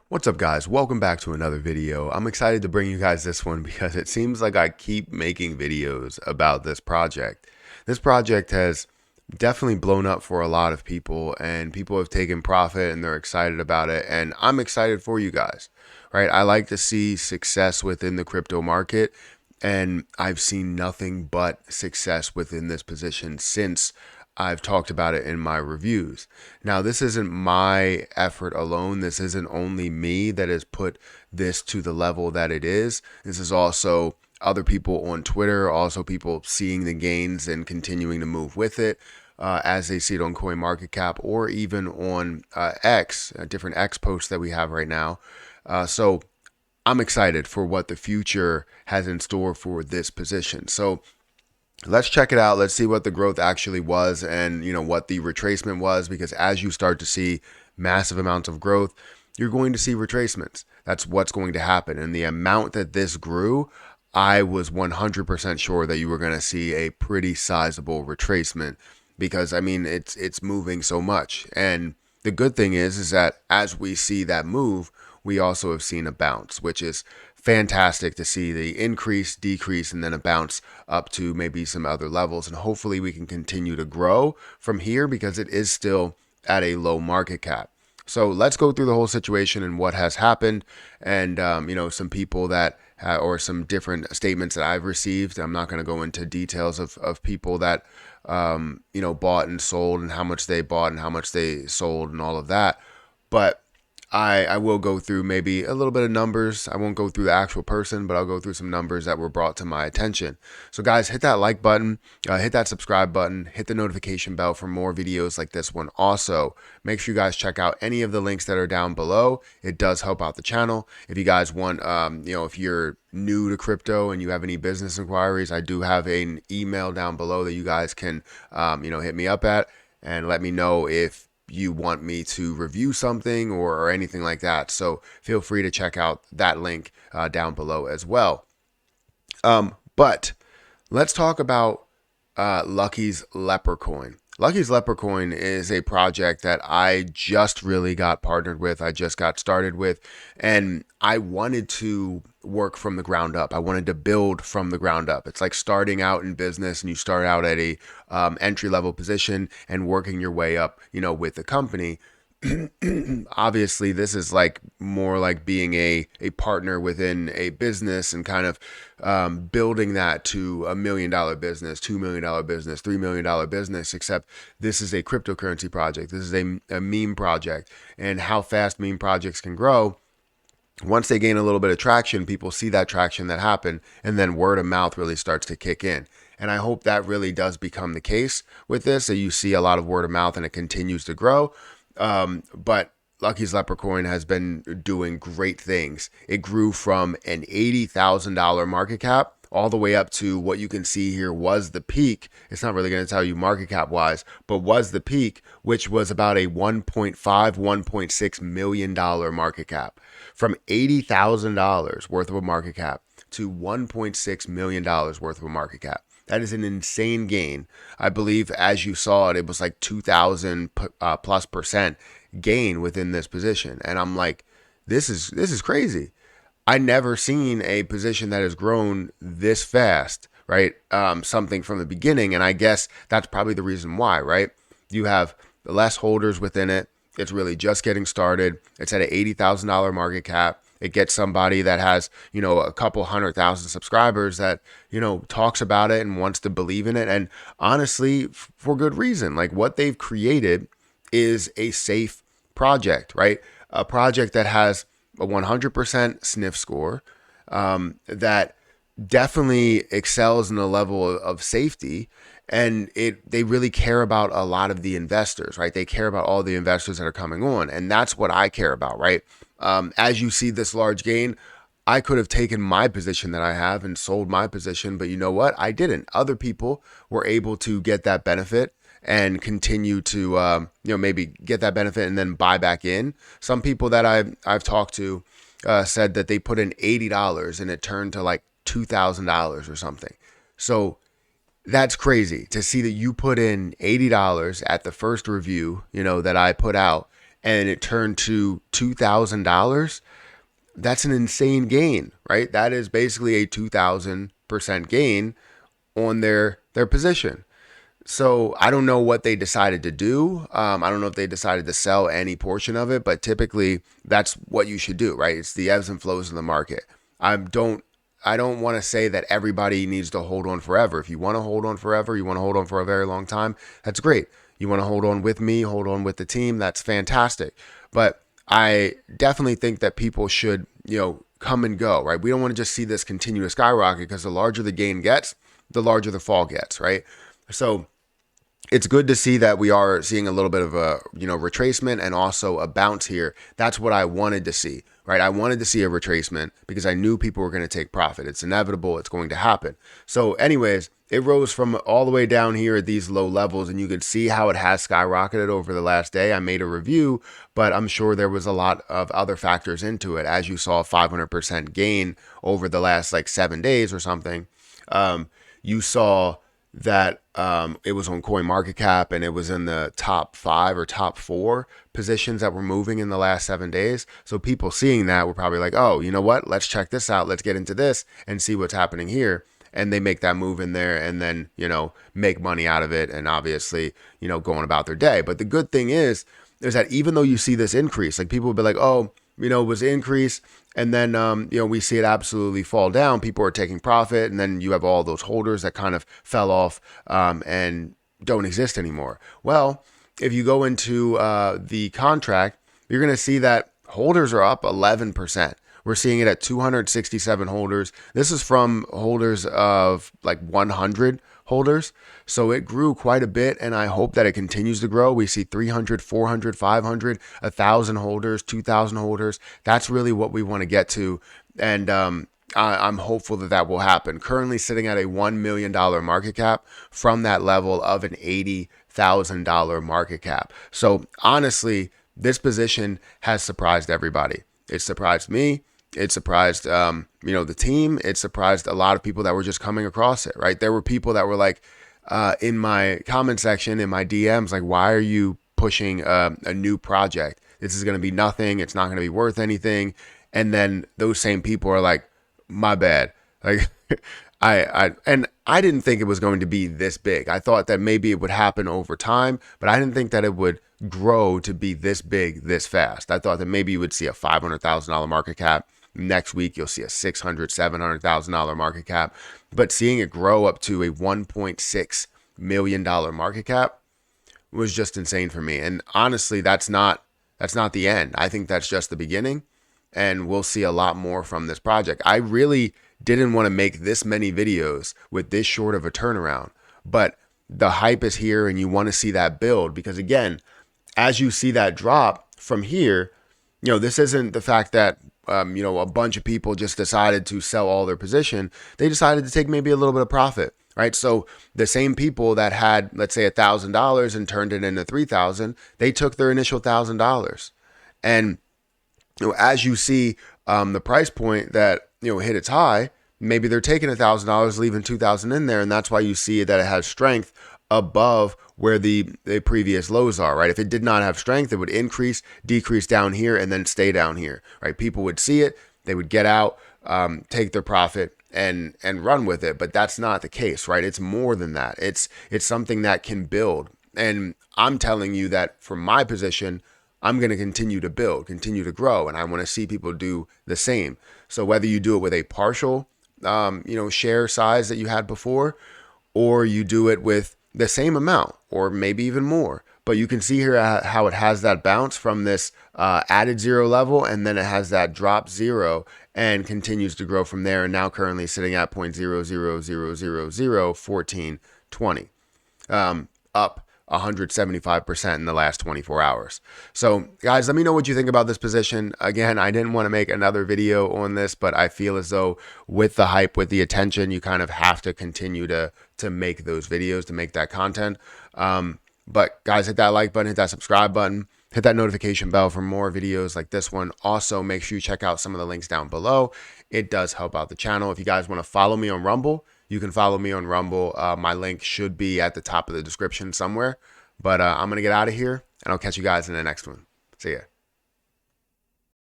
What's up, guys? Welcome back to another video. I'm excited to bring you guys this one because it seems like I keep making videos about this project. This project has definitely blown up for a lot of people, and people have taken profit and they're excited about it, and I'm excited for you guys, right? I like to see success within the crypto market, and I've seen nothing but success within this position since I've talked about it in my reviews. Now, this isn't my effort alone. This isn't only me that has put this to the level that it is. This is also other people on Twitter, also people seeing the gains and continuing to move with it as they see it on CoinMarketCap or even on X, different X posts that we have right now. So I'm excited for what the future has in store for this position. So let's check it out. Let's see what the growth actually was and, what the retracement was, because as you start to see massive amounts of growth, you're going to see retracements. That's what's going to happen. And the amount that this grew, I was 100% sure that you were going to see a pretty sizable retracement because it's moving so much. And the good thing is that as we see that move, we also have seen a bounce, which is fantastic to see the increase, decrease, and then a bounce up to maybe some other levels. And hopefully we can continue to grow from here because it is still at a low market cap. So let's go through the whole situation and what has happened and, some people that or some different statements that I've received. I'm not going to go into details of people that, bought and sold and how much they bought and how much they sold and all of that. But I will go through maybe a little bit of numbers. I won't go through the actual person, but I'll go through some numbers that were brought to my attention. So guys, hit that like button, hit that subscribe button, hit the notification bell for more videos like this one. Also, make sure you guys check out any of the links that are down below. It does help out the channel. If you guys want, if you're new to crypto and you have any business inquiries, I do have an email down below that you guys can, hit me up at and let me know if you want me to review something or anything like that. So feel free to check out that link down below as well. But let's talk about Lucky's Leprecoin. Lucky's Leprecoin is a project that I just really got partnered with. I just got started with, and I wanted to work from the ground up. I wanted to build from the ground up. It's like starting out in business and you start out at a entry level position and working your way up, with the company. Obviously this is like more like being a partner within a business and kind of building that to $1 million business, $2 million business, $3 million business, except this is a cryptocurrency project. This is a meme project, and how fast meme projects can grow. Once they gain a little bit of traction, people see that traction that happened, and then word of mouth really starts to kick in. And I hope that really does become the case with this, that you see a lot of word of mouth and it continues to grow. But Lucky's Leprecoin has been doing great things. It grew from an $80,000 market cap all the way up to what you can see here was the peak. It's not really going to tell you market cap wise, but was the peak, which was about a $1.5, $1.6 million market cap. From $80,000 worth of a market cap to $1.6 million worth of a market cap. That is an insane gain. I believe as you saw it, it was like 2,000 plus percent gain within this position. And I'm like, this is crazy. I never seen a position that has grown this fast, right? Something from the beginning. And I guess that's probably the reason why, right? You have less holders within it. It's really just getting started. It's at an $80,000 market cap. It gets somebody that has, a couple 100,000 subscribers that, talks about it and wants to believe in it. And honestly, for good reason. Like, what they've created is a safe project, right? A project that has a 100% sniff score, that definitely excels in the level of safety. And they really care about a lot of the investors, right? They care about all the investors that are coming on. And that's what I care about, right? As you see this large gain, I could have taken my position that I have and sold my position, but you know what? I didn't. Other people were able to get that benefit and continue to, maybe get that benefit and then buy back in. Some people that I've talked to said that they put in $80 and it turned to like $2,000 or something. So that's crazy to see that you put in $80 at the first review, that I put out, and it turned to $2,000, that's an insane gain, right? That is basically a 2,000% gain on their position. So I don't know what they decided to do. I don't know if they decided to sell any portion of it, but typically that's what you should do, right? It's the ebbs and flows of the market. I don't I don't want to say that everybody needs to hold on forever. If you want to hold on forever, you want to hold on for a very long time, that's great. You want to hold on with me, hold on with the team, that's fantastic. But I definitely think that people should, come and go, right? We don't want to just see this continue to skyrocket, because the larger the gain gets, the larger the fall gets, right? So it's good to see that we are seeing a little bit of a retracement and also a bounce here. That's what I wanted to see, right? I wanted to see a retracement because I knew people were going to take profit. It's inevitable. It's going to happen. So anyways, it rose from all the way down here at these low levels, and you could see how it has skyrocketed over the last day. I made a review, but I'm sure there was a lot of other factors into it. As you saw, 500% gain over the last like 7 days or something. You saw that it was on CoinMarketCap, and it was in the top 5 or top 4 positions that were moving in the last 7 days. So people seeing that were probably like, oh, you know what? Let's check this out. Let's get into this and see what's happening here. And they make that move in there and then, make money out of it, and obviously, going about their day. But the good thing is that even though you see this increase, like people will be like, oh, it was increase, and then we see it absolutely fall down. People are taking profit, and then you have all those holders that kind of fell off and don't exist anymore. Well, if you go into the contract, you're going to see that holders are up 11%. We're seeing it at 267 holders. This is from holders of like 100 holders. So it grew quite a bit, and I hope that it continues to grow. We see 300, 400, 500, 1,000 holders, 2,000 holders. That's really what we want to get to. And I'm hopeful that that will happen. Currently sitting at a $1 million market cap from that level of an $80,000 market cap. So honestly, this position has surprised everybody. It surprised me. It surprised, the team. It surprised a lot of people that were just coming across it, right? There were people that were like, in my comment section, in my DMs, like, why are you pushing a new project? This is going to be nothing. It's not going to be worth anything. And then those same people are like, my bad. Like, I didn't think it was going to be this big. I thought that maybe it would happen over time, but I didn't think that it would grow to be this big, this fast. I thought that maybe you would see a $500,000 market cap. Next week, you'll see a $600,000, $700,000 market cap. But seeing it grow up to a $1.6 million market cap was just insane for me. And honestly, that's not the end. I think that's just the beginning, and we'll see a lot more from this project. I really didn't want to make this many videos with this short of a turnaround, but the hype is here, and you want to see that build, because again, as you see that drop from here, this isn't the fact that a bunch of people just decided to sell all their position. They decided to take maybe a little bit of profit, right? So the same people that had, let's say, $1,000 and turned it into $3,000, they took their initial $1,000. And as you see the price point that hit its high, maybe they're taking $1,000, leaving $2,000 in there, and that's why you see that it has strength above where the previous lows are, right? If it did not have strength, it would increase, decrease down here, and then stay down here, right? People would see it, they would get out, take their profit, and run with it. But that's not the case, right? It's more than that. It's something that can build. And I'm telling you that from my position, I'm going to continue to build, continue to grow, and I want to see people do the same. So whether you do it with a partial, share size that you had before, or you do it with the same amount, or maybe even more. But you can see here how it has that bounce from this added 0 level, and then it has that drop 0 and continues to grow from there, and now currently sitting at 0.000001420, up 175% in the last 24 hours. So guys, let me know what you think about this position. Again, I didn't want to make another video on this, but I feel as though with the hype, with the attention, you kind of have to continue to make those videos, to make that content. But guys, hit that like button, hit that subscribe button, hit that notification bell for more videos like this one. Also, make sure you check out some of the links down below. It does help out the channel. If you guys want to follow me on Rumble, you can follow me on Rumble. My link should be at the top of the description somewhere. But I'm going to get out of here, and I'll catch you guys in the next one. See ya.